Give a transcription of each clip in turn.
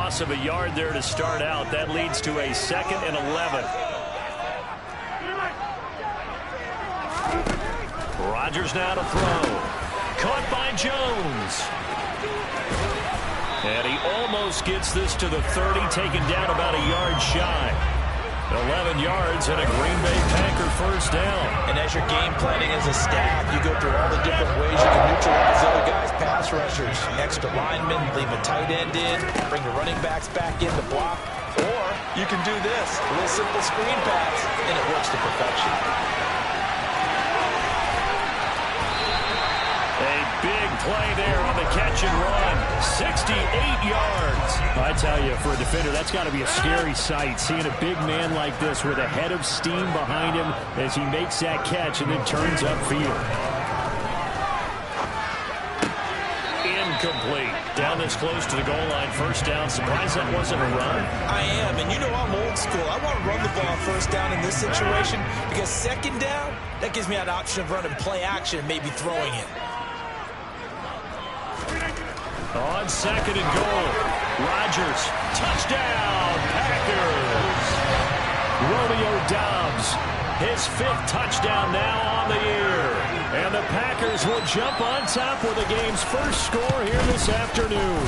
loss of a yard there to start out. That leads to a 2nd and 11. Rodgers now to throw. Caught by Jones. And he almost gets this to the 30, taken down about a yard shy. 11 yards and a Green Bay Packer first down. And as you're game planning as a staff, you go through all the different ways you can neutralize the other guys' pass rushers. Extra linemen, leave a tight end in, bring the running backs back in to block. Or you can do this, a little simple screen pass, and it works to perfection. A big play there on the catch and run. 68 yards. I tell you, for a defender, that's got to be a scary sight, seeing a big man like this with a head of steam behind him as he makes that catch and then turns upfield. Incomplete. Down this close to the goal line. First down. Surprised that wasn't a run? I am, and you know I'm old school. I want to run the ball first down in this situation because second down, that gives me an option of running play action and maybe throwing it. On 2nd and goal, Rodgers, touchdown, Packers. Romeo Doubs, his 5th touchdown now on the year. And the Packers will jump on top with the game's first score here this afternoon.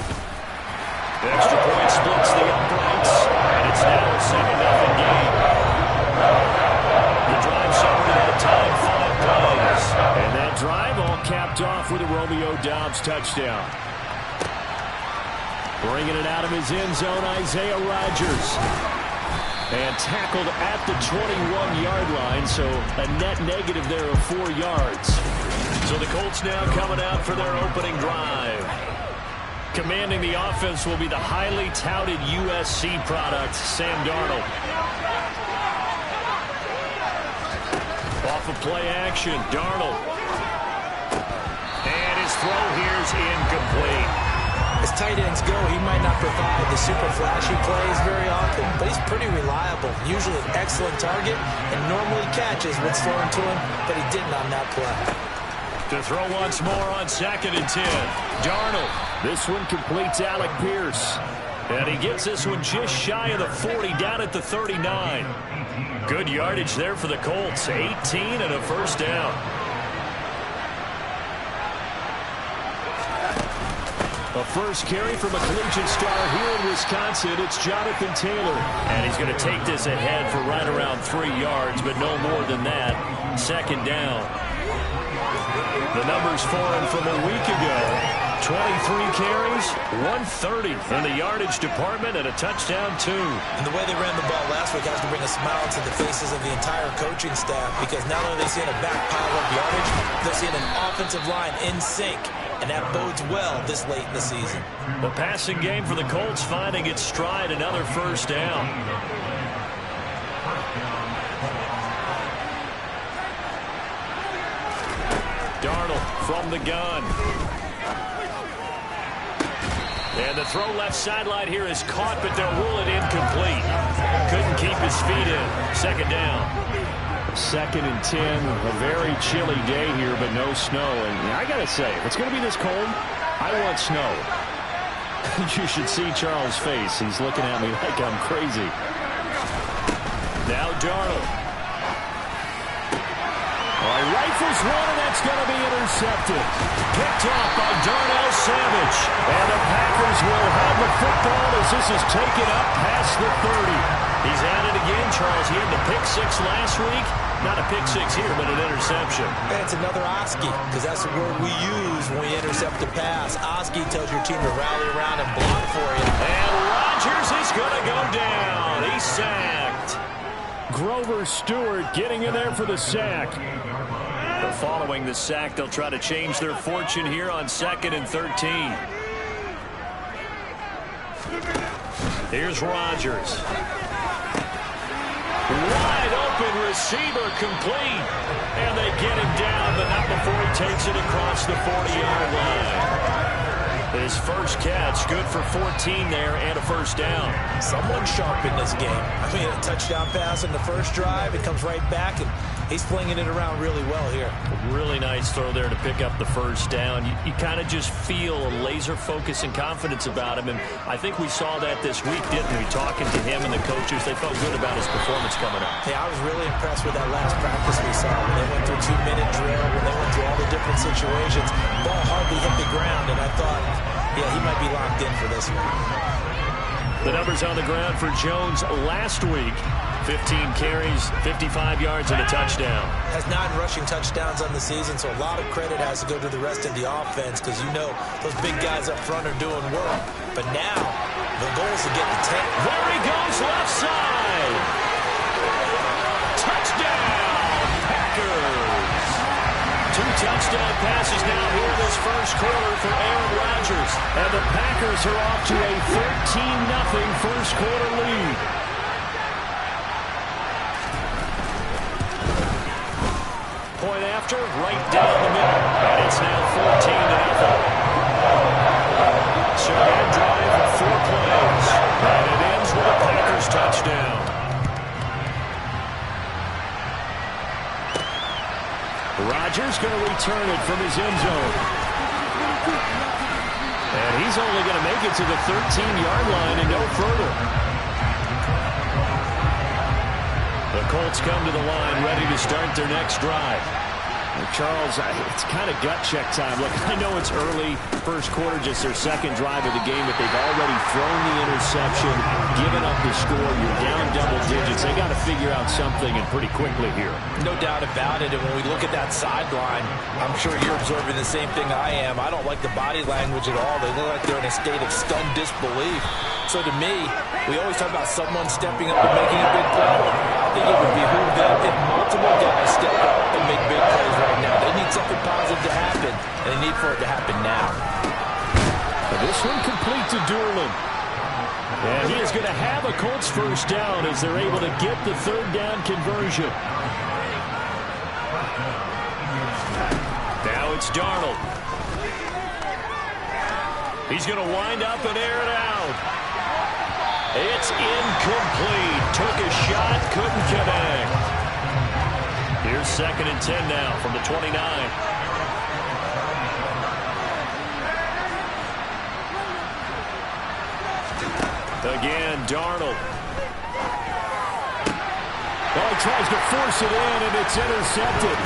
The extra point splits the uprights, and it's now a 7-0 game. The drive started at a time 5 plays. And that drive all capped off with a Romeo Doubs touchdown. Bringing it out of his end zone, Isaiah Rodgers. And tackled at the 21-yard line, so a net negative there of 4 yards. So the Colts now coming out for their opening drive. Commanding the offense will be the highly touted USC product, Sam Darnold. Off of play action, Darnold. And his throw here is incomplete. As tight ends go, he might not provide the super flashy plays very often, but he's pretty reliable. Usually an excellent target and normally catches what's thrown to him, but he didn't on that play. To throw once more on 2nd and 10. Darnold. This one completes Alec Pierce. And he gets this one just shy of the 40, down at the 39. Good yardage there for the Colts. 18 and a first down. A first carry from a collegiate star here in Wisconsin. It's Jonathan Taylor. And he's going to take this ahead for right around 3 yards, but no more than that. 2nd down. The numbers for him from a week ago. 23 carries, 130 in the yardage department, and a touchdown, 2. And the way they ran the ball last week has to bring a smile to the faces of the entire coaching staff, because not only are they seeing a back pile of yardage, they're seeing an offensive line in sync. And that bodes well this late in the season. The passing game for the Colts finding its stride, another first down. Darnold from the gun. And the throw left sideline here is caught, but they'll rule it incomplete. Couldn't keep his feet in. 2nd down. 2nd and 10, a very chilly day here, but no snow. And I got to say, if it's going to be this cold, I want snow. You should see Charles' face. He's looking at me like I'm crazy. Now Darnold. Rifles one, and that's going to be intercepted. Picked off by Darnell Savage. And the Packers will have the football as this is taken up past the 30. He's at it again, Charles. He had the pick 6 last week. Not a pick 6 here, but an interception. And it's another Oski, because that's the word we use when we intercept a pass. Oski tells your team to rally around and block for you. And Rodgers is going to go down. He's sacked. Grover Stewart getting in there for the sack. But following the sack, they'll try to change their fortune here on 2nd and 13. Here's Rodgers. Wide open receiver complete. And they get him down, but not before he takes it across the 40-yard line. His first catch, good for 14 there and a first down. Someone sharp in this game. I mean, a touchdown pass in the first drive. It comes right back, and He's flinging it around really well here. Really nice throw there to pick up the first down. You kind of just feel a laser focus and confidence about him, and I think we saw that this week, didn't we? Talking to him and the coaches, they felt good about his performance coming up. Yeah, I was really impressed with that last practice we saw when they went through 2-minute drill, when they went through all the different situations. Ball hardly hit the ground, and I thought, yeah, he might be locked in for this one. The numbers on the ground for Jones last week. 15 carries, 55 yards, and a touchdown. Has 9 rushing touchdowns on the season, so a lot of credit has to go to the rest of the offense because you know those big guys up front are doing work. But now, the goal is to get to 10. There he goes, left side. Touchdown, Packers. 2 touchdown passes now here this first quarter for Aaron Rodgers. And the Packers are off to a 13-0 first quarter lead. Point after, right down the middle. And it's now 14-0. Shotgun drive of 4 plays. And it ends with a Packers touchdown. Rodgers going to return it from his end zone. And he's only going to make it to the 13-yard line and no further. The Colts come to the line ready to start their next drive. Charles, it's kind of gut check time. Look, I know it's early, first quarter, just their second drive of the game, but they've already thrown the interception, given up the score. You're down double digits. They got to figure out something, and pretty quickly here. No doubt about it, and when we look at that sideline, I'm sure you're observing the same thing I am. I don't like the body language at all. They look like they're in a state of stunned disbelief. So to me, we always talk about someone stepping up and making a big play. I think it would behoove them if multiple guys step up and make big plays right now. They need something positive to happen, and they need for it to happen now. This one complete to Durlin. And he is going to have a Colts first down as they're able to get the third down conversion. Now it's Darnold. He's going to wind up and air it out. It's incomplete. Took a shot, couldn't connect. Here's 2nd and 10 now from the 29. Again, Darnold. Oh, he tries to force it in, and it's intercepted.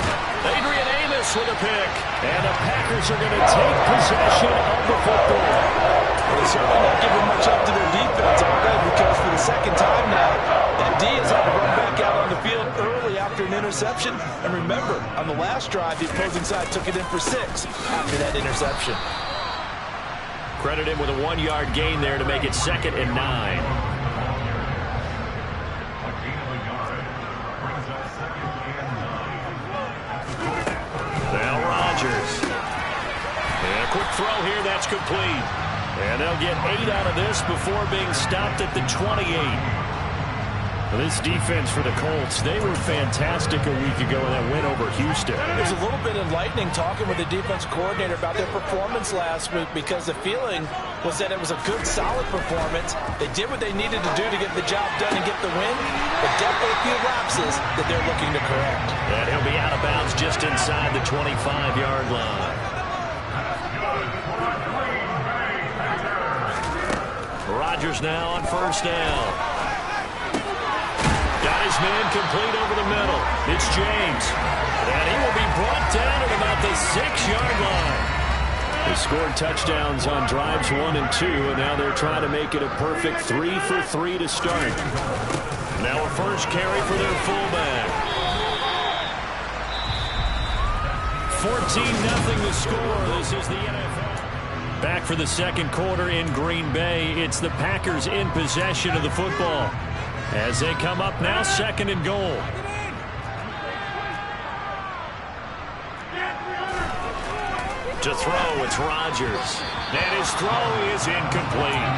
Adrian Amos with a pick. And the Packers are going to take possession of the football. They're certainly not giving much up to their defense, are they? Because for the second time now, that D has had to run back out on the field early after an interception. And remember, on the last drive, the opposing side took it in for 6 after that interception. Credit him with a 1-yard gain there to make it 2nd and 9. And a quick throw here, that's complete. And they'll get 8 out of this before being stopped at the 28. This defense for the Colts, they were fantastic a week ago in that win over Houston. It was a little bit enlightening talking with the defense coordinator about their performance last week because the feeling was that it was a good, solid performance. They did what they needed to do to get the job done and get the win, but definitely a few lapses that they're looking to correct. And he'll be out of bounds just inside the 25-yard line. Rodgers now on first down. Got his man complete over the middle. It's James. And he will be brought down at about the 6-yard line. They scored touchdowns on drives 1 and 2, and now they're trying to make it a perfect 3 for 3 to start. Now a first carry for their fullback. 14-0 the score. This is the NFL. Back for the second quarter in Green Bay. It's the Packers in possession of the football as they come up now 2nd and goal. To throw, it's Rodgers. And his throw is incomplete.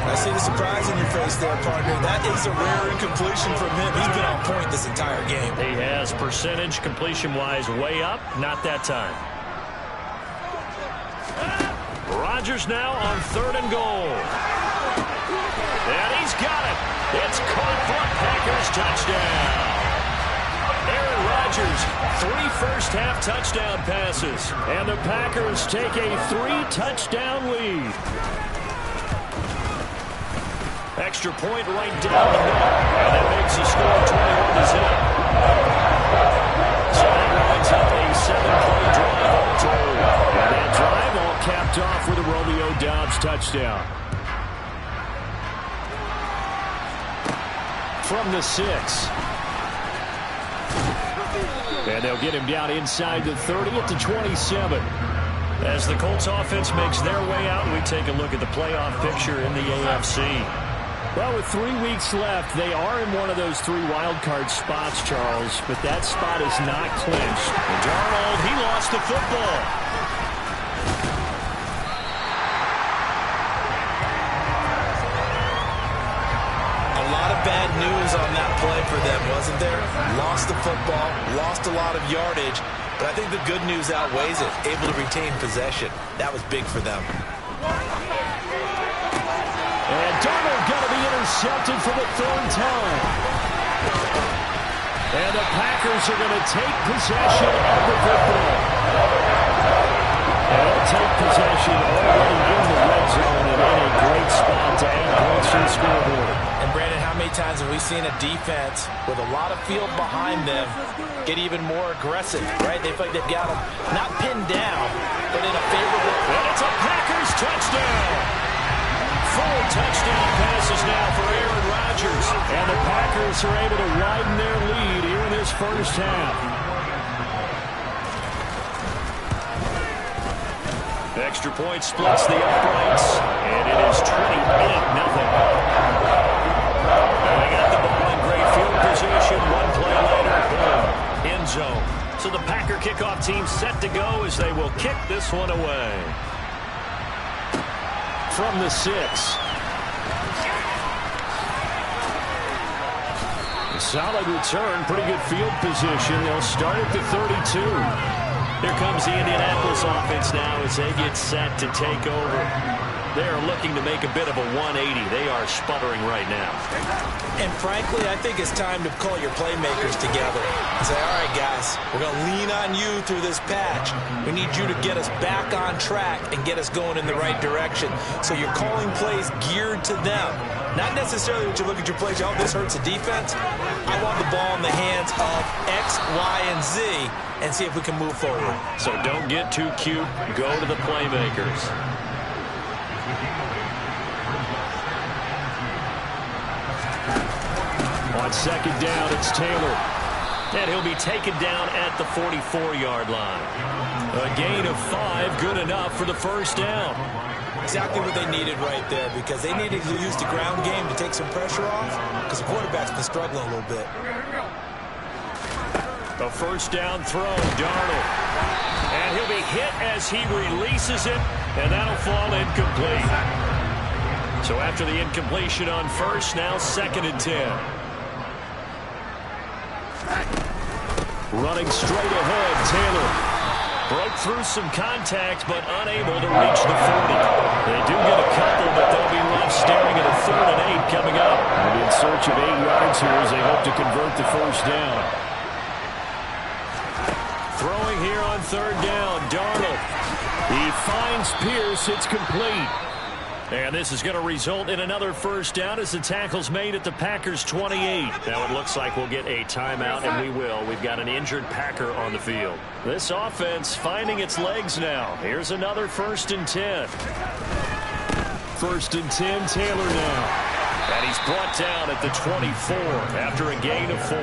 I see the surprise in your face there, partner. That is a rare incompletion from him. He's been on point this entire game. He has percentage completion-wise way up. Not that time. Rodgers now on 3rd and goal. And he's got it. It's caught for a Packers touchdown. Aaron Rodgers 3 first-half touchdown passes. And the Packers take a 3-touchdown lead. Extra point right down the middle. And that makes the score 21-0. So that lines up a 7-play drive all told. And that drive all capped off with a Romeo Doubs touchdown. From the 6. And they'll get him down inside the 30 at the 27. As the Colts offense makes their way out, we take a look at the playoff picture in the AFC. Well, with 3 weeks left, they are in one of those 3 wildcard spots, Charles, but that spot is not clinched. And Darnold, he lost the football. A lot of bad news on that play for them, wasn't there? Lost the football, lost a lot of yardage, but I think the good news outweighs it. Able to retain possession. That was big for them. And Darnold going to be intercepted for the 3rd time. And the Packers are going to take possession of the football. And they'll take possession already in the red zone and in a great spot to add points to the scoreboard. And Brandon, how many times have we seen a defense with a lot of field behind them get even more aggressive, right? They feel like they've got them not pinned down, but in a favorable... And it's a Packers touchdown! 4 touchdown passes now for Aaron Rodgers. And the Packers are able to widen their lead here in this first half. Extra point splits the uprights. And it is 28-0. They got the ball in great field position. 1 play later, boom, end zone. So the Packer kickoff team set to go as they will kick this one away. From the 6. Solid return, pretty good field position. They'll start at the 32. Here comes the Indianapolis offense now as they get set to take over. They're looking to make a bit of a 180. They are sputtering right now. And frankly, I think it's time to call your playmakers together and say, all right, guys, we're going to lean on you through this patch. We need you to get us back on track and get us going in the right direction. So you're calling plays geared to them. Not necessarily when you look at your plays, oh, this hurts the defense. I want the ball in the hands of X, Y, and Z and see if we can move forward. So don't get too cute. Go to the playmakers. On 2nd down, it's Taylor. And he'll be taken down at the 44-yard line. A gain of 5, good enough for the first down. Exactly what they needed right there, because they needed to use the ground game to take some pressure off, because the quarterback's been struggling a little bit. A first down throw, Darnold. And he'll be hit as he releases it, and that'll fall incomplete. So after the incompletion on first, now 2nd and 10. Running straight ahead, Taylor. Broke through some contact, but unable to reach the 40. They do get a couple, but they'll be left staring at a 3rd and 8 coming up. And in search of 8 yards here as they hope to convert the first down. Throwing here on 3rd down, Darnold. He finds Pierce. It's complete. And this is going to result in another first down as the tackle's made at the Packers' 28. Now it looks like we'll get a timeout, and we will. We've got an injured Packer on the field. This offense finding its legs now. Here's another 1st and 10. 1st and 10, Taylor now. And he's brought down at the 24 after a gain of 4.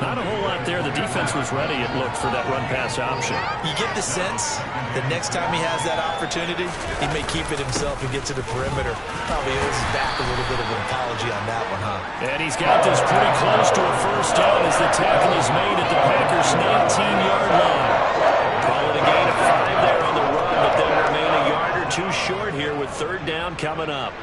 Not a whole lot there. The defense was ready, it looked, for that run-pass option. You get the sense that next time he has that opportunity, he may keep it himself and get to the perimeter. Probably owes his back a little bit of an apology on that one, huh? And he's got this pretty close to a first down as the tackle is made at the Packers' 19-yard line. Call it a gain of 5 there on the run, but they'll remain a yard or 2 short here with 3rd down coming up.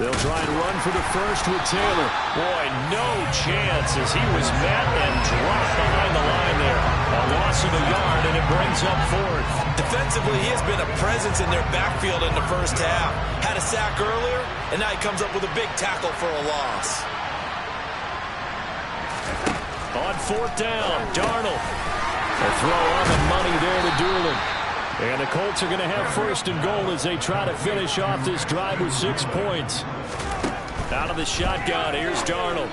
They'll try and run for the first with Taylor. Boy, no chance as he was met and dropped behind the line there. A loss of a yard, and it brings up 4th. Defensively, he has been a presence in their backfield in the first half. Had a sack earlier, and now he comes up with a big tackle for a loss. On fourth down, Darnold. A throw on the money there to Doolin. And the Colts are going to have first and goal as they try to finish off this drive with 6 points. Out of the shotgun, here's Darnold.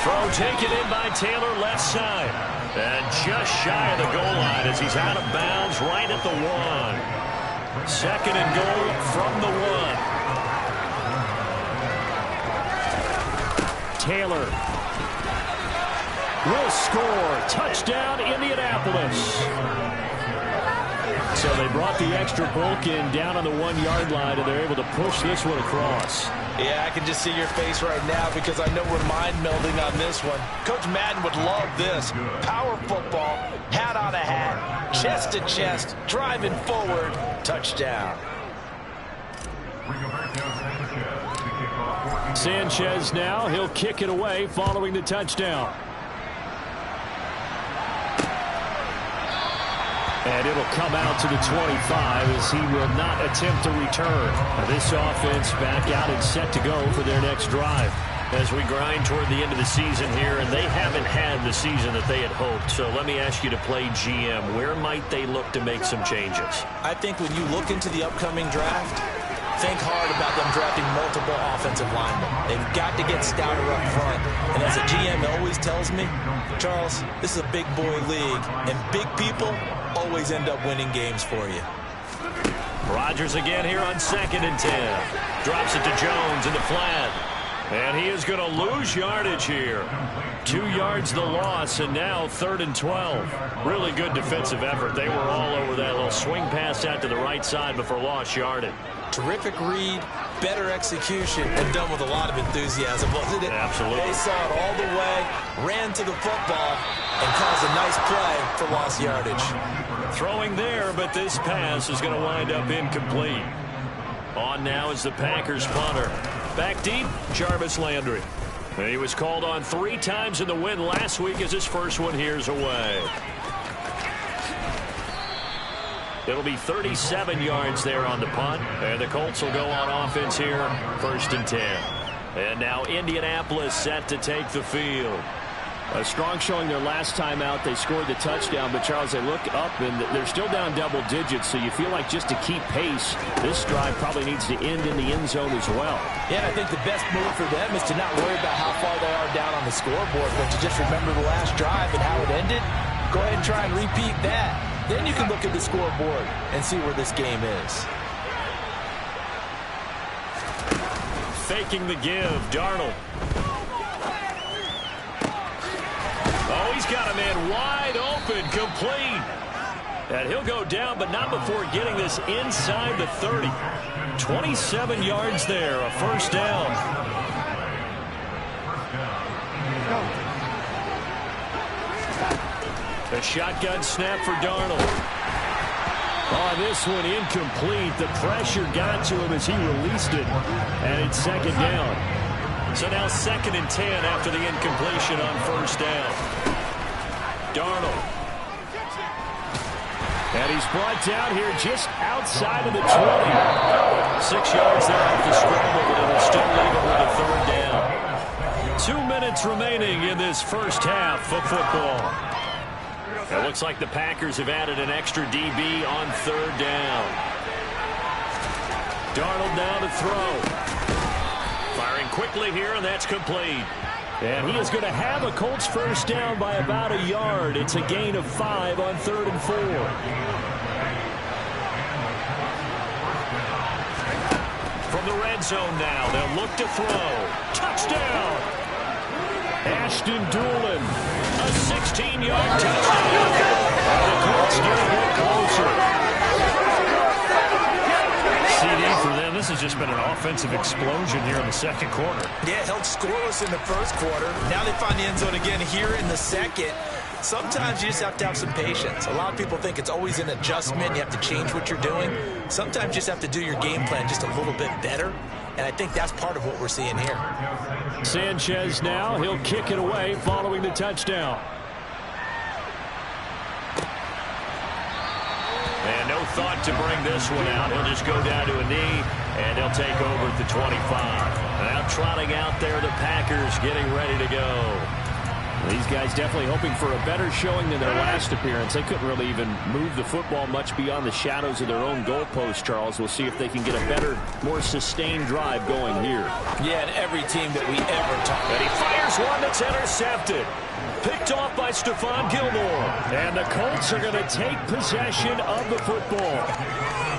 Throw taken in by Taylor, left side. And just shy of the goal line as he's out of bounds right at the 1. Second and goal from the 1. Taylor will score. Touchdown, Indianapolis. So they brought the extra bulk in down on the 1-yard line, and they're able to push this one across. Yeah, I can just see your face right now because I know we're mind-melding on this one. Coach Madden would love this. Power football, hat on a hat, chest to chest, driving forward, touchdown. Sanchez now, he'll kick it away following the touchdown. And it'll come out to the 25 as he will not attempt to return. This offense back out and set to go for their next drive. As we grind toward the end of the season here, and they haven't had the season that they had hoped. So let me ask you to play GM. Where might they look to make some changes? I think when you look into the upcoming draft, think hard about them drafting multiple offensive linemen. They've got to get stouter up front. And as a GM always tells me, Charles, this is a big boy league, and big people always end up winning games for you. Rodgers again here on 2nd and 10. Drops it to Jones in the flat. And he is going to lose yardage here. 2 yards the loss, and now 3rd and 12. Really good defensive effort. They were all over that little swing pass out to the right side before lost yardage. Terrific read, better execution, and done with a lot of enthusiasm, wasn't it? Absolutely. They saw it all the way, ran to the football, and caused a nice play for lost yardage. Throwing there, but this pass is going to wind up incomplete. On now is the Packers punter. Back deep, Jarvis Landry. And he was called on 3 times in the win last week as his first one here's away. It'll be 37 yards there on the punt. And the Colts will go on offense here, 1st and 10. And now Indianapolis set to take the field. A strong showing their last time out. They scored the touchdown, but Charles, they look up and they're still down double digits, so you feel like just to keep pace, this drive probably needs to end in the end zone as well. Yeah, and I think the best move for them is to not worry about how far they are down on the scoreboard, but to just remember the last drive and how it ended. Go ahead and try and repeat that. Then you can look at the scoreboard and see where this game is. Faking the give, Darnold. Oh, he's got a man wide open, complete. And he'll go down, but not before getting this inside the 30. 27 yards there, a 1st down. A shotgun snap for Darnold. On this one, incomplete. The pressure got to him as he released it. And it's 2nd down. So now 2nd and 10 after the incompletion on 1st down. Darnold. And he's brought down here just outside of the 20. 6 yards there off the scramble, but it'll still leave him with a 3rd down. 2 minutes remaining in this first half of football. It looks like the Packers have added an extra DB on 3rd down. Darnold now to throw. Firing quickly here, and that's complete. And he is going to have a Colts 1st down by about a yard. It's a gain of 5 on 3rd and 4. From the red zone now, they'll look to throw. Touchdown! Ashton Doolin, a 16-yard touchdown. And the Colts getting it closer. CD for them. This has just been an offensive explosion here in the 2nd quarter. Yeah, held scoreless in the 1st quarter. Now they find the end zone again here in the 2nd. Sometimes you just have to have some patience. A lot of people think it's always an adjustment. You have to change what you're doing. Sometimes you just have to do your game plan just a little bit better. And I think that's part of what we're seeing here. Sanchez now. He'll kick it away following the touchdown. And no thought to bring this one out. He'll just go down to a knee, and he'll take over at the 25. Now trotting out there, the Packers getting ready to go. These guys definitely hoping for a better showing than their last appearance. They couldn't really even move the football much beyond the shadows of their own goalpost, Charles. We'll see if they can get a better, more sustained drive going here. Yeah, and every team that we ever talk about. And he fires one that's intercepted. Picked off by Stephon Gilmore. And the Colts are going to take possession of the football.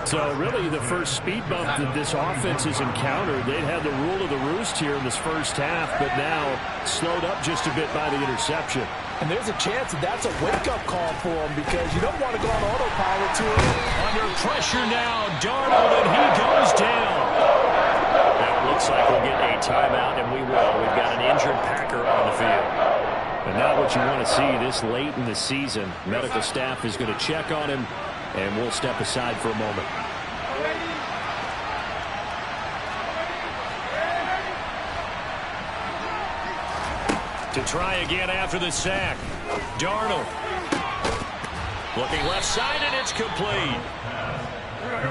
So really the first speed bump that this offense has encountered, they'd had the rule of the roost here in this first half, but now slowed up just a bit by the interception. And there's a chance that that's a wake-up call for them because you don't want to go on autopilot too early. Under pressure now, Darnold, and he goes down. Now it looks like we'll get a timeout, and we will. We've got an injured Packer on the field. And not what you want to see this late in the season. Medical staff is going to check on him, and we'll step aside for a moment. To try again after the sack. Darnold. Looking left side, and it's complete.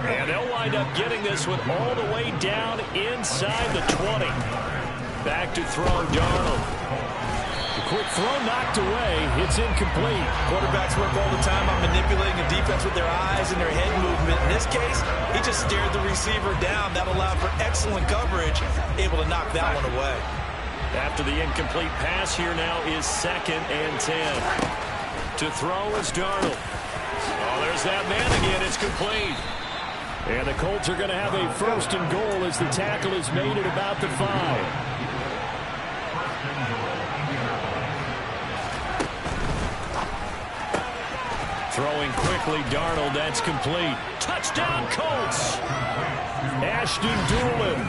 And they'll wind up getting this one all the way down inside the 20. Back to throw, Darnold. The quick throw knocked away. It's incomplete. Quarterbacks work all the time on manipulating the defense with their eyes and their head movement. In this case, he just stared the receiver down. That allowed for excellent coverage, able to knock that one away. After the incomplete pass, here now is 2nd and 10. To throw is Darnold. Oh, there's that man again. It's complete. And the Colts are going to have a 1st and goal as the tackle is made at about the 5. Throwing quickly, Darnold, that's complete. Touchdown, Colts! Ashton Dulin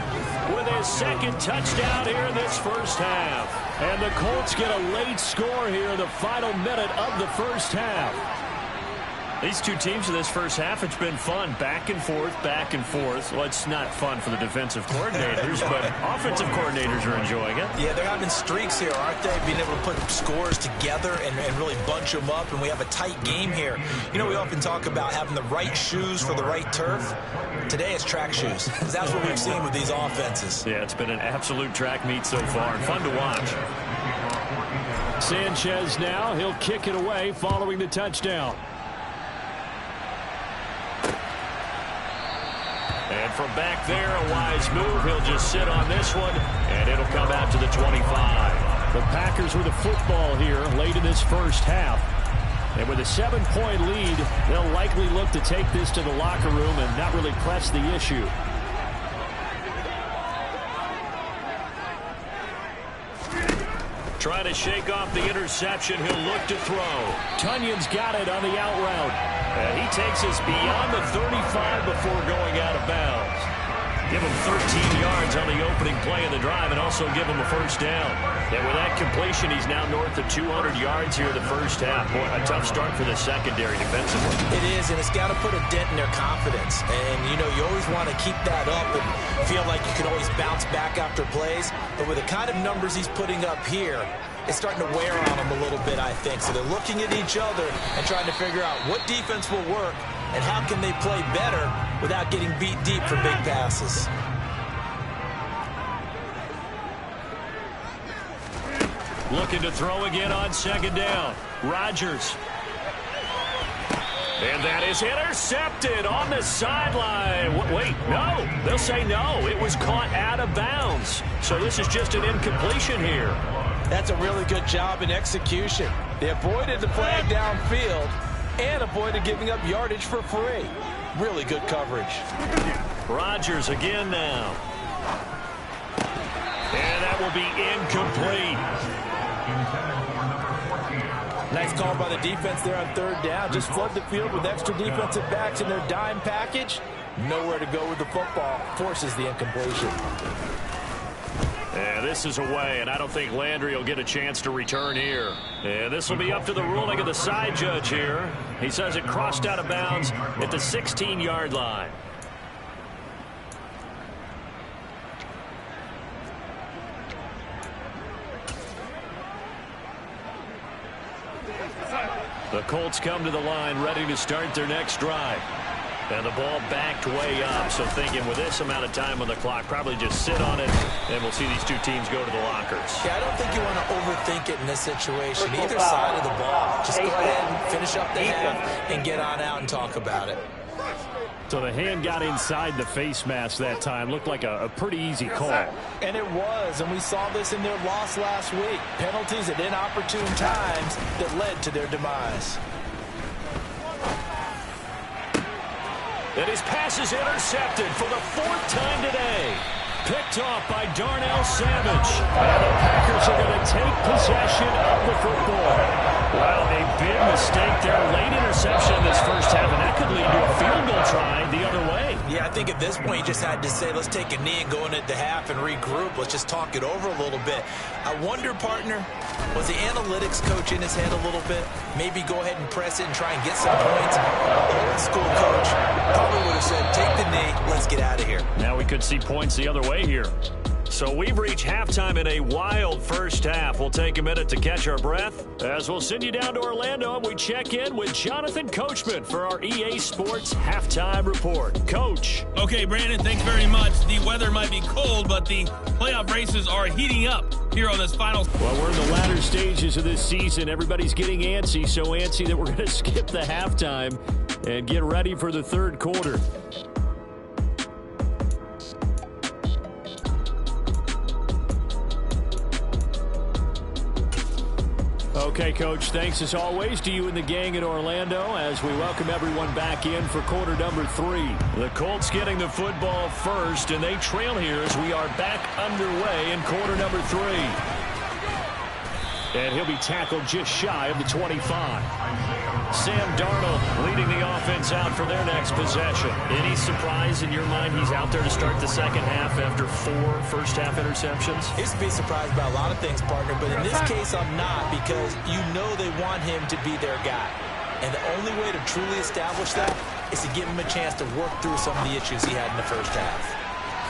with his 2nd touchdown here in this first half. And the Colts get a late score here in the final minute of the first half. These two teams in this first half, it's been fun. Back and forth, back and forth. Well, it's not fun for the defensive coordinators, but offensive coordinators are enjoying it. Yeah, they're having streaks here, aren't they? Being able to put scores together and really bunch them up, and we have a tight game here. You know, we often talk about having the right shoes for the right turf. Today it's track shoes, because that's what we've seen with these offenses. Yeah, it's been an absolute track meet so far, and fun to watch. Sanchez now, he'll kick it away following the touchdown. And from back there, a wise move. He'll just sit on this one, and it'll come out to the 25. The Packers with a football here late in this first half. And with a 7-point lead, they'll likely look to take this to the locker room and not really press the issue. Trying to shake off the interception. He'll look to throw. Tunyon's got it on the out route. And he takes us beyond the 35 before going out of bounds. Give him 13 yards on the opening play of the drive and also give him a first down. And with that completion, he's now north of 200 yards here in the first half. Boy, a tough start for the secondary defensively. It is, and it's got to put a dent in their confidence. And, you know, you always want to keep that up and feel like you can always bounce back after plays. But with the kind of numbers he's putting up here, it's starting to wear on them a little bit, I think. So they're looking at each other and trying to figure out what defense will work and how can they play better without getting beat deep for big passes. Looking to throw again on 2nd down. Rodgers. And that is intercepted on the sideline. Wait, no. They'll say no. It was caught out of bounds. So this is just an incompletion here. That's a really good job in execution. They avoided the flag downfield and avoided giving up yardage for free. Really good coverage. Rodgers again now. And that will be incomplete. Nice call by the defense there on 3rd down. Just flood the field with extra defensive backs in their dime package. Nowhere to go with the football. Forces the incompletion. And this is away, and I don't think Landry will get a chance to return here. And this will be up to the ruling of the side judge here. He says it crossed out of bounds at the 16-yard line. The Colts come to the line ready to start their next drive. And the ball backed way up, so thinking with this amount of time on the clock, probably just sit on it, and we'll see these two teams go to the lockers. Yeah, I don't think you want to overthink it in this situation. Either side of the ball. Just go ahead and finish up the half and get on out and talk about it. So the hand got inside the face mask that time. Looked like a pretty easy call. And it was, and we saw this in their loss last week. Penalties at inopportune times that led to their demise. And his pass is intercepted for the 4th time today. Picked off by Darnell Savage. And the Packers are going to take possession of the football. Well, a big mistake there. Late interception in this first half, and that could lead to a field goal try the other way. Yeah, I think at this point you just had to say, let's take a knee and go into the half and regroup. Let's just talk it over a little bit. I wonder, partner, was the analytics coach in his head a little bit? Maybe go ahead and press it and try and get some points. The old school coach probably would have said, take the knee, let's get out of here. Now we could see points the other way here. So we've reached halftime in a wild first half. We'll take a minute to catch our breath as we'll send you down to Orlando and we check in with Jonathan Coachman for our EA Sports Halftime Report. Coach. Okay, Brandon, thanks very much. The weather might be cold, but the playoff races are heating up here on this final. Well, we're in the latter stages of this season. Everybody's getting antsy, so antsy that we're going to skip the halftime and get ready for the third quarter. Okay, Coach, thanks as always to you and the gang in Orlando as we welcome everyone back in for quarter number 3. The Colts getting the football first, and they trail here as we are back underway in quarter number 3. And he'll be tackled just shy of the 25. Sam Darnold leading the offense out for their next possession. Any surprise in your mind he's out there to start the second half after 4 first-half interceptions? Used to be surprised by a lot of things, partner, but in this case I'm not, because you know they want him to be their guy. And the only way to truly establish that is to give him a chance to work through some of the issues he had in the first half.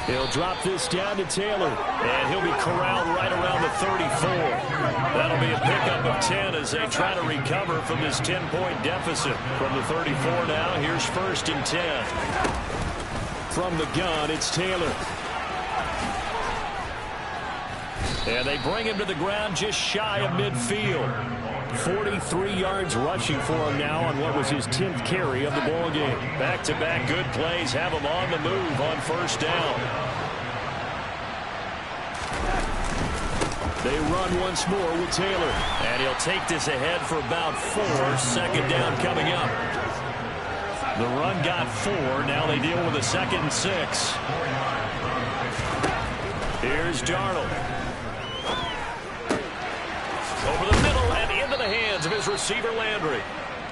He'll drop this down to Taylor, and he'll be corralled right around the 34. That'll be a pickup of 10 as they try to recover from this 10-point deficit. From the 34 now, here's 1st and 10. From the gun, it's Taylor. And they bring him to the ground just shy of midfield. 43 yards rushing for him now on what was his 10th carry of the ball game. Back-to-back good plays have him on the move on first down. They run once more with Taylor. And he'll take this ahead for about 4. 2nd down coming up. The run got 4. Now they deal with a 2nd and 6. Here's Darnold. Over the middle and into the hands of his receiver Landry.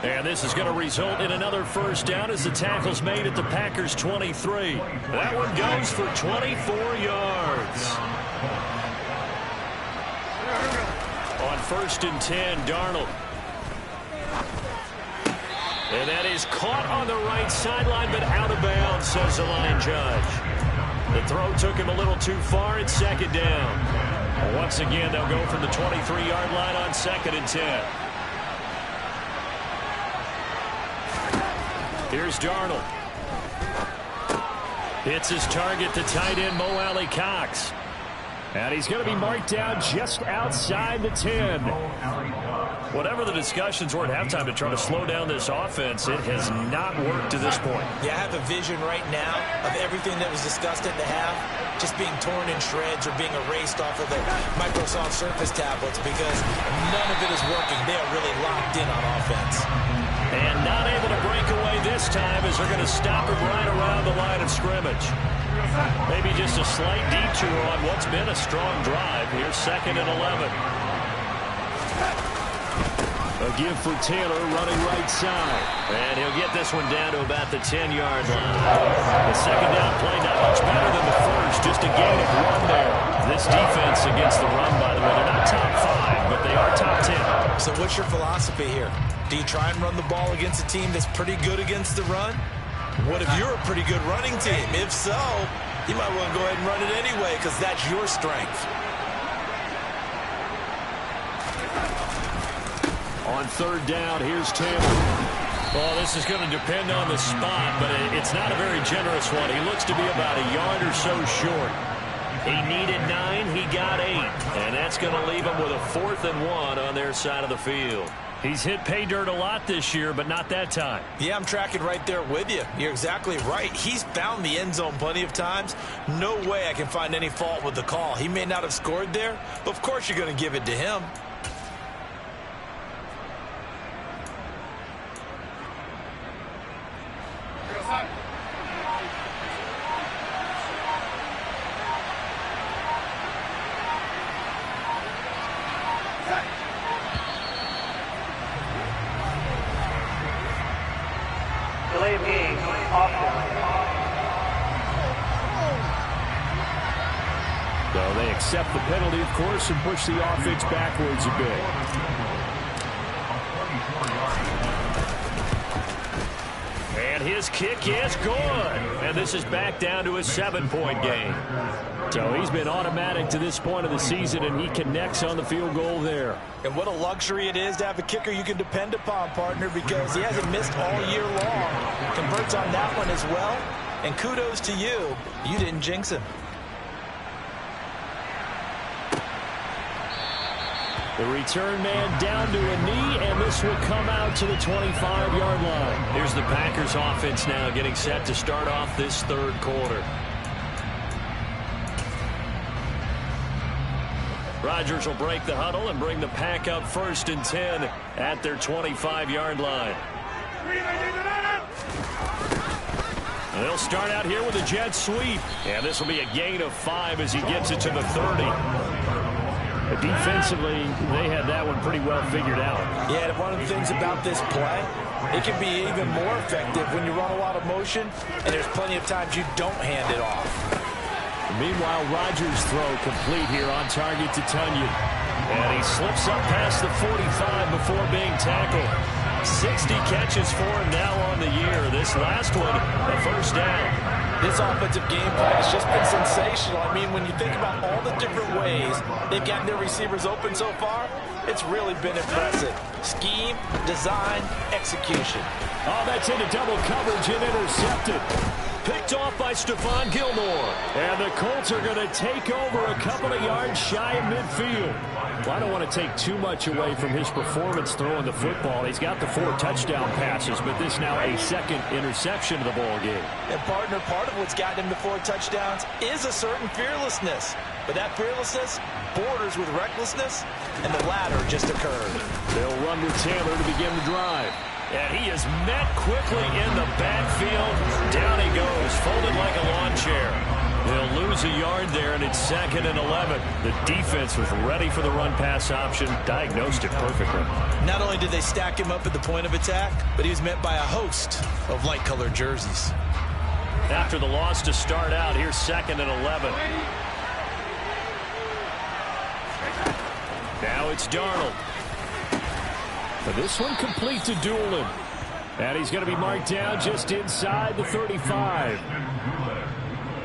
And this is going to result in another first down as the tackle's made at the Packers' 23. That one goes for 24 yards. On 1st and 10, Darnold. And that is caught on the right sideline, but out of bounds, says the line judge. The throw took him a little too far. It's 2nd down. Once again, they'll go from the 23-yard line on 2nd and 10. Here's Darnold. Hits his target, the tight end, Mo Alley-Cox. And he's going to be marked down just outside the 10. Whatever the discussions were at halftime to try to slow down this offense, it has not worked to this point. Yeah, I have a vision right now of everything that was discussed at the half just being torn in shreds or being erased off of the Microsoft Surface tablets because none of it is working. They are really locked in on offense. And not able to break away this time as they're going to stop him right around the line of scrimmage. Maybe just a slight detour on what's been a strong drive. Here's 2nd and 11. A give for Taylor running right side. And he'll get this one down to about the 10-yard line. The 2nd down play not much better than the first. Just a gain of 1 there. This defense against the run, by the way, they're not top 5, but they are top 10. So what's your philosophy here? Do you try and run the ball against a team that's pretty good against the run? What if you're a pretty good running team? If so, you might want to go ahead and run it anyway because that's your strength. On 3rd down, here's Taylor. Well, this is going to depend on the spot, but it's not a very generous one. He looks to be about a yard or so short. He needed 9, he got 8. And that's going to leave him with a 4th and 1 on their side of the field. He's hit pay dirt a lot this year, but not that time. Yeah, I'm tracking right there with you. You're exactly right. He's found the end zone plenty of times. No way I can find any fault with the call. He may not have scored there, but of course you're going to give it to him. So they accept the penalty, of course, and push the offense backwards a bit. And his kick is good. And this is back down to a 7-point game. So he's been automatic to this point of the season, and he connects on the field goal there. And what a luxury it is to have a kicker you can depend upon, partner, because he hasn't missed all year long. Converts on that one as well. And kudos to you. You didn't jinx him. The return man down to a knee, and this will come out to the 25-yard line. Here's the Packers offense now getting set to start off this third quarter. Rodgers will break the huddle and bring the pack up 1st and 10 at their 25-yard line. They'll start out here with a jet sweep. And this will be a gain of 5 as he gets it to the 30. But defensively, they had that one pretty well figured out. Yeah, and one of the things about this play, it can be even more effective when you run a lot of motion, and there's plenty of times you don't hand it off. Meanwhile, Rodgers' throw complete here on target to Tunyon. And he slips up past the 45 before being tackled. 60 catches for him now on the year. This last one, a 1st down. This offensive game plan has just been sensational. I mean, when you think about all the different ways they've gotten their receivers open so far, it's really been impressive. Scheme, design, execution. Oh, that's into double coverage and intercepted. Picked off by Stephon Gilmore. And the Colts are going to take over a couple of yards shy of midfield. Well, I don't want to take too much away from his performance throwing the football. He's got the 4 touchdown passes, but this now a 2nd interception of the ball game. And partner, part of what's gotten him to 4 touchdowns is a certain fearlessness. But that fearlessness borders with recklessness, and the latter just occurred. They'll run with Taylor to begin the drive. And he is met quickly in the backfield. Down he goes, folded like a lawn chair. They'll lose a yard there, and it's 2nd and 11. The defense was ready for the run-pass option, diagnosed it perfectly. Not only did they stack him up at the point of attack, but he was met by a host of light-colored jerseys. After the loss to start out, here's 2nd and 11. Now it's Darnold. But this one complete to Doolin. And he's going to be marked down just inside the 35.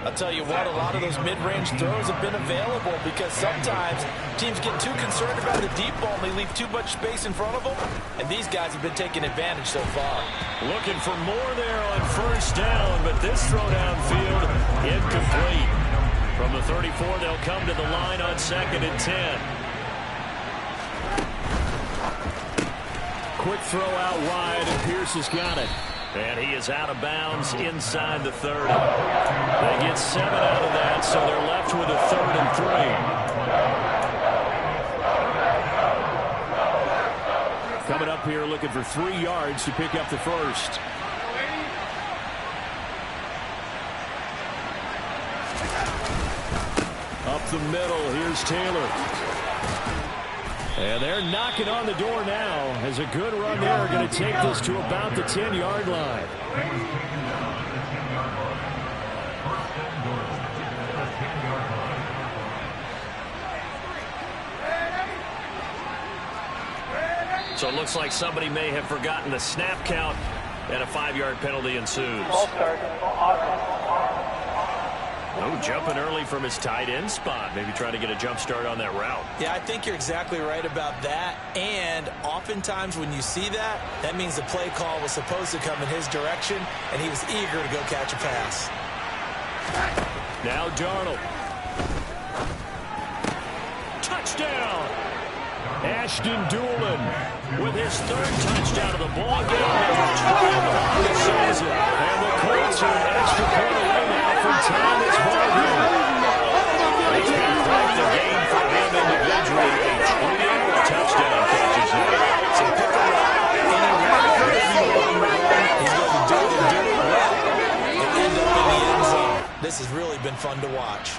I'll tell you what, a lot of those mid-range throws have been available because sometimes teams get too concerned about the deep ball and they leave too much space in front of them. And these guys have been taking advantage so far. Looking for more there on 1st down, but this throw downfield incomplete. From the 34, they'll come to the line on 2nd and 10. Quick throw out wide, and Pierce has got it. And he is out of bounds inside the 30. They get 7 out of that, so they're left with a 3rd and 3. Coming up here looking for 3 yards to pick up the 1st. Up the middle, here's Taylor. And they're knocking on the door now as a good run there. Going to take this to about the 10-yard line. So it looks like somebody may have forgotten the snap count, and a 5-yard penalty ensues. Oh, jumping early from his tight end spot. Maybe trying to get a jump start on that route. Yeah, I think you're exactly right about that. And oftentimes when you see that, that means the play call was supposed to come in his direction, and he was eager to go catch a pass. Now Darnold. Touchdown! Ashton Dulin with his third touchdown of the ball game. And the Colts are an extra point away now from tying this ball game. It's been quite the game for him individually. A trio of touchdown catches now. So pick him up. Whatever you want him to run, he's going to do it and do it well and end up in the end zone. This has really been fun to watch.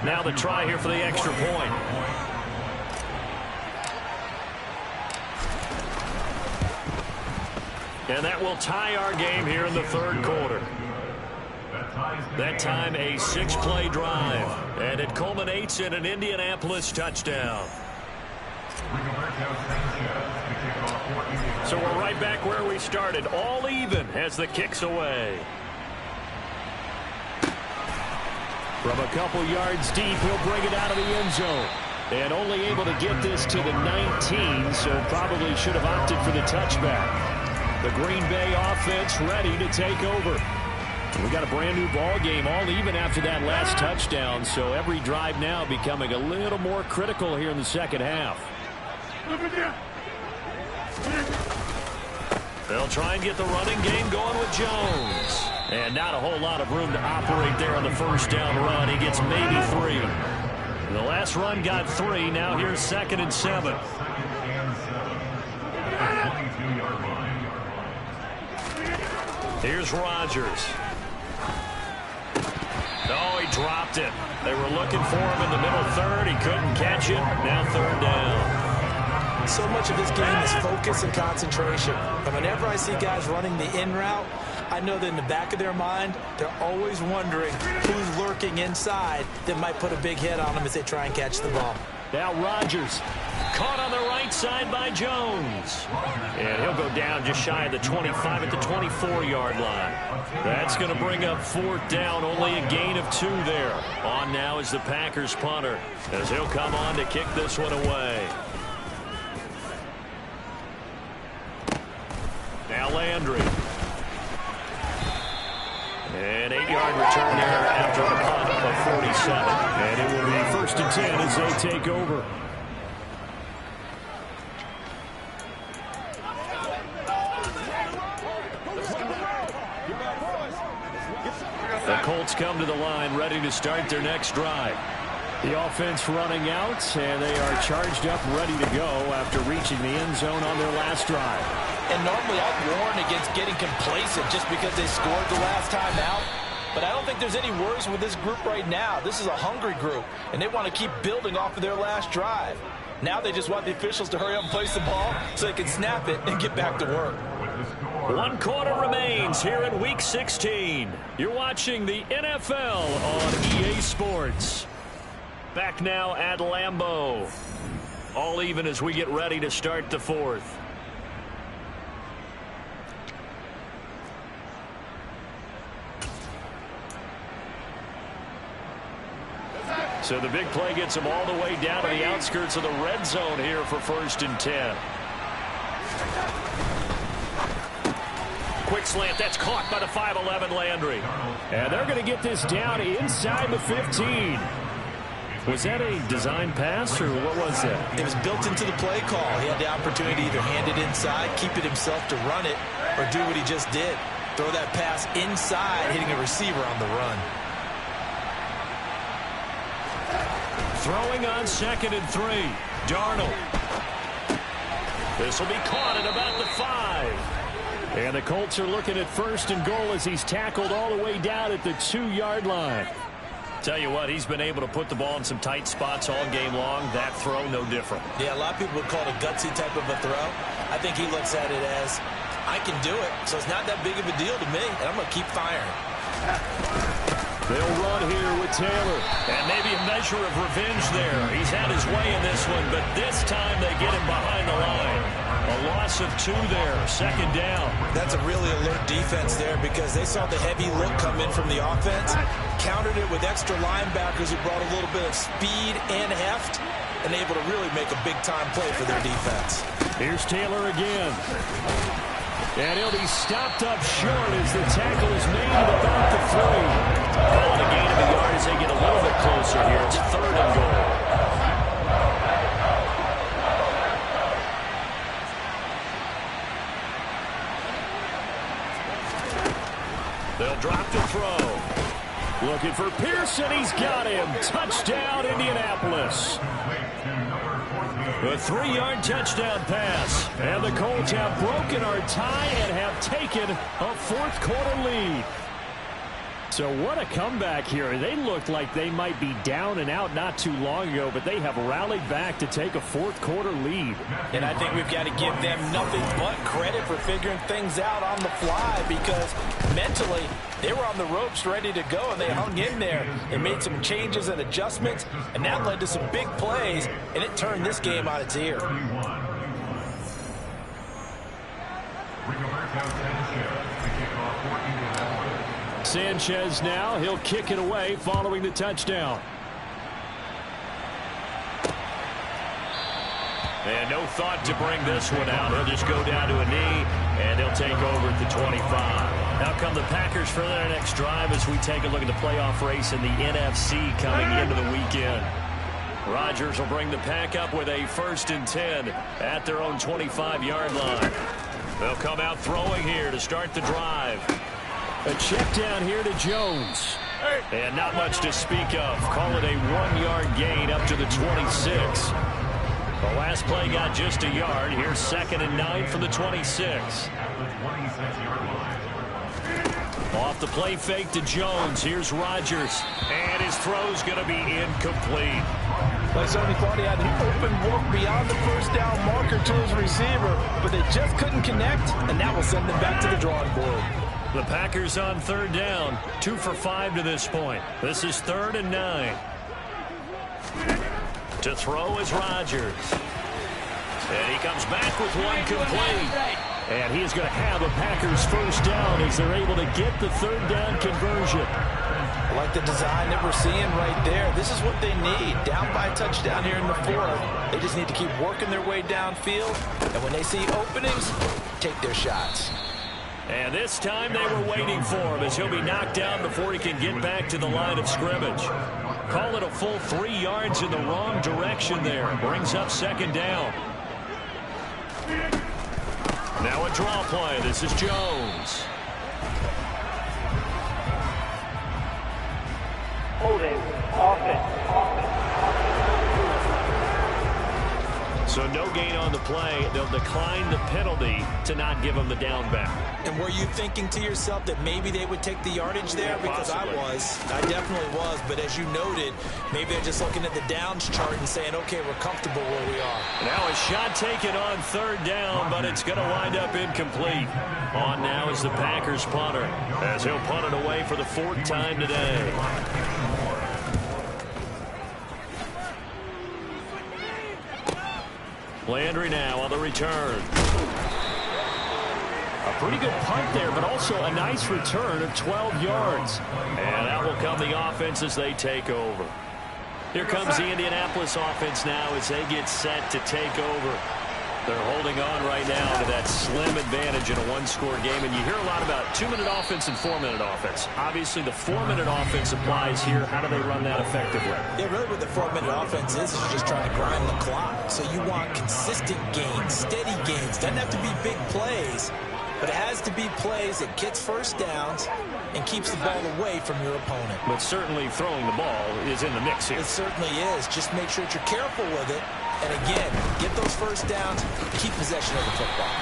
Now the try here for the extra point. And that will tie our game here in the third quarter. That time a 6-play drive. And it culminates in an Indianapolis touchdown. So we're right back where we started. All even as the kick's away. From a couple yards deep, he'll bring it out of the end zone. And only able to get this to the 19, so probably should have opted for the touchback. The Green Bay offense ready to take over. We got a brand new ball game, all even after that last touchdown, so every drive now becoming a little more critical here in the second half. They'll try and get the running game going with Jones. And not a whole lot of room to operate there on the first down run. He gets maybe 3. The last run got 3. Now here's 2nd and 7. Here's Rodgers. Oh, he dropped it. They were looking for him in the middle third. He couldn't catch it. Now 3rd down. So much of this game is focus and concentration. And whenever I see guys running the in route, I know that in the back of their mind, they're always wondering who's lurking inside that might put a big hit on them as they try and catch the ball. Now Rodgers caught on the right side by Jones. And he'll go down just shy of the 25 at the 24-yard line. That's going to bring up 4th down, only a gain of 2 there. On now is the Packers punter as he'll come on to kick this one away. Now Landry. An 8-yard return there after a punt of 47. And it will be 1st and 10 as they take over. The Colts come to the line ready to start their next drive. The offense running out, and they are charged up, ready to go after reaching the end zone on their last drive. And normally I'd warn against getting complacent just because they scored the last time out. But I don't think there's any worries with this group right now. This is a hungry group, and they want to keep building off of their last drive. Now they just want the officials to hurry up and place the ball so they can snap it and get back to work. 1 quarter remains here in Week 16. You're watching the NFL on EA Sports. Back now at Lambeau. All even as we get ready to start the 4th. So the big play gets them all the way down to the outskirts of the red zone here for 1st and 10. Quick slant, that's caught by the 5'11" Landry. And they're going to get this down inside the 15. Was that a design pass, or what was that? It was built into the play call. He had the opportunity to either hand it inside, keep it himself to run it, or do what he just did. Throw that pass inside, hitting a receiver on the run. Throwing on 2nd and 3. Darnold. This will be caught at about the 5. And the Colts are looking at 1st and goal as he's tackled all the way down at the 2-yard line. Tell you what, he's been able to put the ball in some tight spots all game long. That throw, no different. Yeah, a lot of people would call it a gutsy type of a throw. I think he looks at it as, I can do it, so it's not that big of a deal to me, and I'm going to keep firing. They'll run here with Taylor. And maybe a measure of revenge there. He's had his way in this one, but this time they get him behind the line. A loss of 2 there, second down. That's a really alert defense there because they saw the heavy look come in from the offense, countered it with extra linebackers who brought a little bit of speed and heft, and able to really make a big-time play for their defense. Here's Taylor again. And he'll be stopped up short as the tackle is made at about the 3. Calling a gain of a yard as they get a little bit closer here. It's 3rd and goal. They'll drop to throw. Looking for Pearson. He's got him. Touchdown, Indianapolis. A 3-yard touchdown pass. And the Colts have broken our tie and have taken a fourth-quarter lead. So what a comeback here. They looked like they might be down and out not too long ago, but they have rallied back to take a fourth-quarter lead. And I think we've got to give them nothing but credit for figuring things out on the fly because mentally they were on the ropes ready to go, and they hung in there. They made some changes and adjustments, and that led to some big plays, and it turned this game on its ear. Sanchez now, he'll kick it away following the touchdown. And no thought to bring this one out. He'll just go down to a knee, and he'll take over at the 25. Now come the Packers for their next drive as we take a look at the playoff race in the NFC coming into the weekend. Rodgers will bring the pack up with a 1st and 10 at their own 25-yard line. They'll come out throwing here to start the drive. A check down here to Jones. And not much to speak of. Call it a 1-yard gain up to the 26. The last play got just a yard. Here's 2nd and 9 from the 26. Off the play fake to Jones. Here's Rodgers. And his throw's going to be incomplete. I certainly thought he had an open look beyond the first down marker to his receiver, but they just couldn't connect, and that will send them back to the drawing board. The Packers on 3rd down. 2 for 5 to this point. This is 3rd and 9. To throw is Rodgers. And he comes back with one complete. And he is going to have a Packers 1st down as they're able to get the 3rd down conversion. I like the design that we're seeing right there. This is what they need. Down by a touchdown here in the 4th. They just need to keep working their way downfield. And when they see openings, take their shots. And this time they were waiting for him as he'll be knocked down before he can get back to the line of scrimmage. Call it a full 3 yards in the wrong direction there. Brings up 2nd down. Now a draw play. This is Jones. Holding offense. So no gain on the play. They'll decline the penalty to not give him the down back. And were you thinking to yourself that maybe they would take the yardage there? Yeah, because possibly. I definitely was. But as you noted, maybe they're just looking at the downs chart and saying, okay, we're comfortable where we are. Now a shot taken on 3rd down, but it's going to wind up incomplete. On now is the Packers punter as he'll punt it away for the 4th time today. Landry now on the return. A pretty good punt there, but also a nice return of 12 yards. And that will come the offense as they take over. Here comes the Indianapolis offense now as they get set to take over. They're holding on right now to that slim advantage in a 1-score game. And you hear a lot about 2-minute offense and 4-minute offense. Obviously, the 4-minute offense applies here. How do they run that effectively? Yeah, really what the 4-minute offense is just trying to grind the clock. So you want consistent gains, steady gains. Doesn't have to be big plays, but it has to be plays that gets 1st downs and keeps the ball away from your opponent. But certainly throwing the ball is in the mix here. It certainly is. Just make sure that you're careful with it. And again, get those 1st downs, keep possession of the football.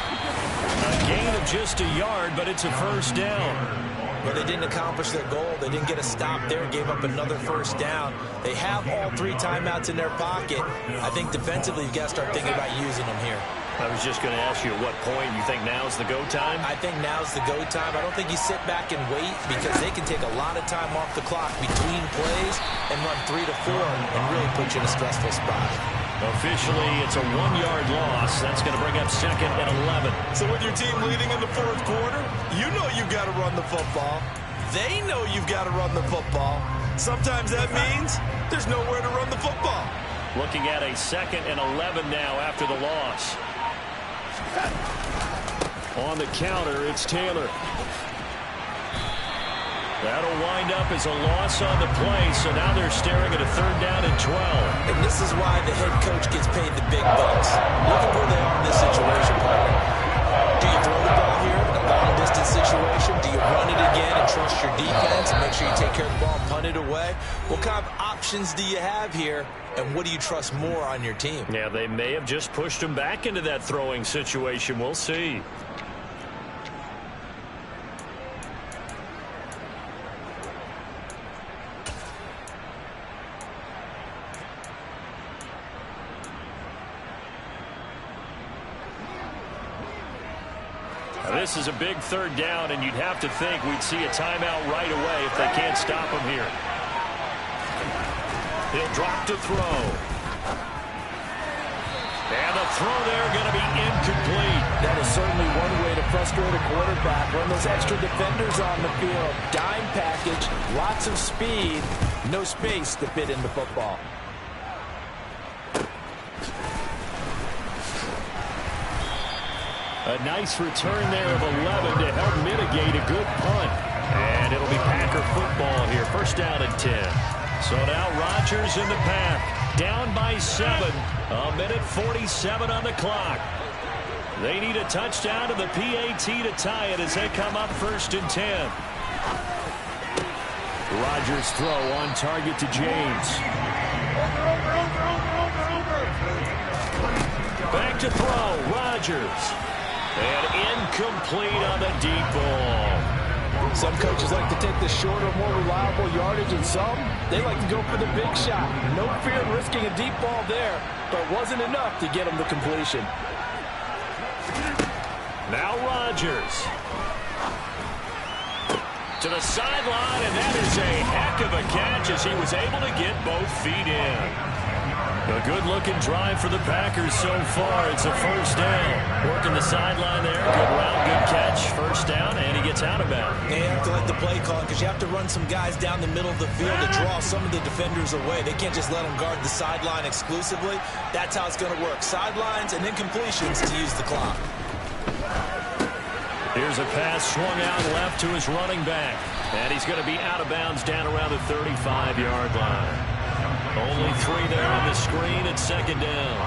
A gain of just a yard, but it's a 1st down. But they didn't accomplish their goal. They didn't get a stop there, gave up another 1st down. They have all 3 timeouts in their pocket. I think defensively, you've got to start thinking about using them here. I was just going to ask you at what point you think now's the go time? I think now's the go time. I don't think you sit back and wait because they can take a lot of time off the clock between plays and run 3 to 4 and really put you in a stressful spot. Officially, it's a 1-yard loss. That's going to bring up 2nd and 11. So with your team leading in the fourth quarter, you know you've got to run the football. They know you've got to run the football. Sometimes that means there's nowhere to run the football. Looking at a 2nd and 11 now after the loss. On the counter, it's Taylor. That'll wind up as a loss on the play, so now they're staring at a 3rd down and 12. And this is why the head coach gets paid the big bucks. Look at where they are in this situation, partner. Do you throw the ball here in a long-distance situation? Do you run it again and trust your defense and make sure you take care of the ball and punt it away? What kind of options do you have here, and what do you trust more on your team? Yeah, they may have just pushed him back into that throwing situation. We'll see. This is a big 3rd down, and you'd have to think we'd see a timeout right away if they can't stop him here. He'll drop to throw. And the throw there going to be incomplete. That is certainly one way to frustrate a quarterback. Run those extra defenders on the field. Dime package, lots of speed, no space to fit in the football. A nice return there of 11 to help mitigate a good punt. And it'll be Packer football here. 1st down and 10. So now Rodgers in the pack. Down by 7. 1:47 on the clock. They need a touchdown to the PAT to tie it as they come up 1st and 10. Rodgers throw on target to James. Back to throw. Rodgers. And incomplete on the deep ball. Some coaches like to take the shorter, more reliable yardage, and some, they like to go for the big shot. No fear in risking a deep ball there, but it wasn't enough to get him the completion. Now Rodgers. To the sideline, and that is a heck of a catch as he was able to get both feet in. A good-looking drive for the Packers so far. It's a 1st down. Working the sideline there. Good route, good catch. 1st down, and he gets out of bounds. They have to let the play call because you have to run some guys down the middle of the field to draw some of the defenders away. They can't just let them guard the sideline exclusively. That's how it's going to work. Sidelines and incompletions to use the clock. Here's a pass swung out left to his running back. And he's going to be out of bounds down around the 35-yard line. Only 3 there on the screen at 2nd down.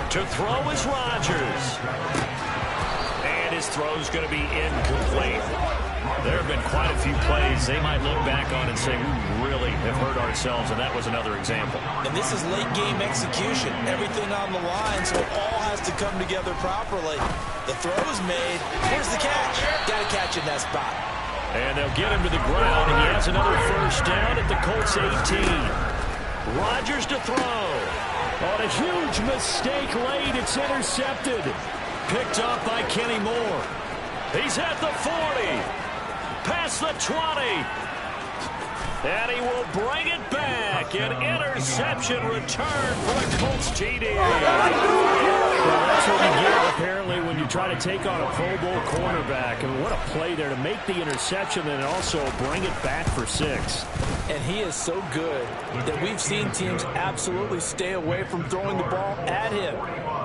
To throw is Rodgers. And his throw's going to be incomplete. There have been quite a few plays they might look back on and say, we really have hurt ourselves, and that was another example. And this is late game execution. Everything on the line, so it all has to come together properly. The throw's made. Where's the catch? Got to catch in that spot. And they'll get him to the ground, and he has another 1st down at the Colts 18. Rodgers to throw. On a huge mistake late, it's intercepted. Picked up by Kenny Moore. He's at the 40. Past the 20. And he will bring it back. An interception return for the Colts TD. Well, that's what you get, apparently, when you try to take on a Pro Bowl cornerback. And what a play there to make the interception and also bring it back for 6. And he is so good that we've seen teams absolutely stay away from throwing the ball at him.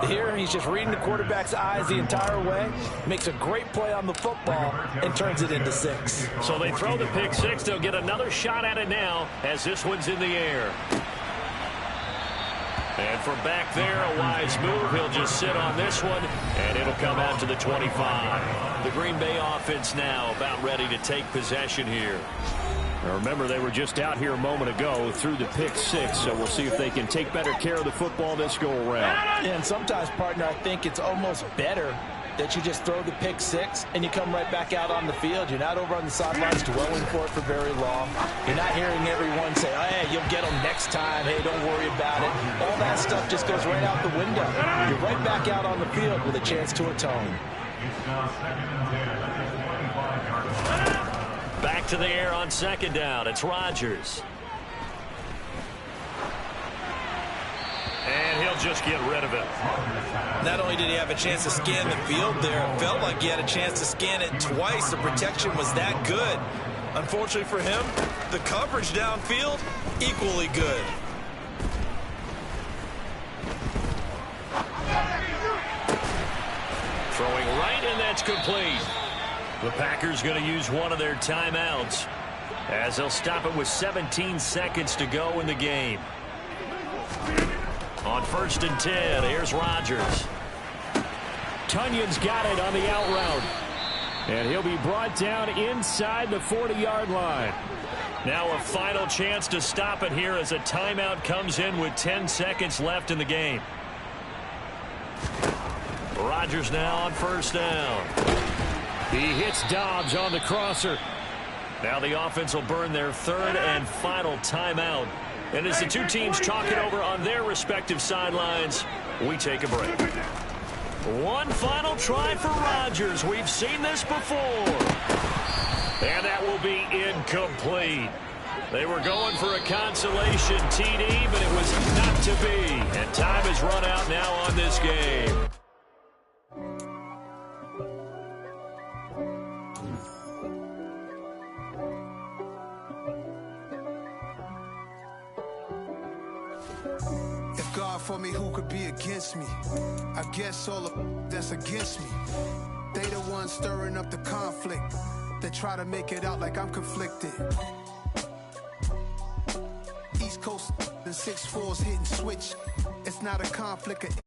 Here, he's just reading the quarterback's eyes the entire way, makes a great play on the football, and turns it into 6. So they throw the pick 6. They'll get another shot at it now as this one's in the air. And from back there, a wise move. He'll just sit on this one, and it'll come out to the 25. The Green Bay offense now about ready to take possession here. Now remember, they were just out here a moment ago through the pick 6, so we'll see if they can take better care of the football this go-around. And sometimes, partner, I think it's almost better that you just throw the pick 6 and you come right back out on the field. You're not over on the sidelines dwelling for it for very long. You're not hearing everyone say, oh, hey, you'll get them next time. Hey, don't worry about it. All that stuff just goes right out the window. You're right back out on the field with a chance to atone. Back to the air on 2nd down. It's Rodgers. they'll just get rid of it. Not only did he have a chance to scan the field there, it felt like he had a chance to scan it twice. The protection was that good. Unfortunately for him, the coverage downfield, equally good. Throwing right, and that's complete. The Packers going to use one of their timeouts as they'll stop it with 17 seconds to go in the game. On 1st and 10, here's Rodgers. Tunyon's got it on the out route. And he'll be brought down inside the 40-yard line. Now a final chance to stop it here as a timeout comes in with 10 seconds left in the game. Rodgers now on 1st down. He hits Dobbs on the crosser. Now the offense will burn their 3rd and final timeout. And as the two teams talk it over on their respective sidelines, we take a break. One final try for Rodgers. We've seen this before. And that will be incomplete. They were going for a consolation TD, but it was not to be. And time has run out now on this game. For me, who could be against me? I guess all of that's against me. They the ones stirring up the conflict. They try to make it out like I'm conflicted. East Coast and 6'4s hitting switch. It's not a conflict.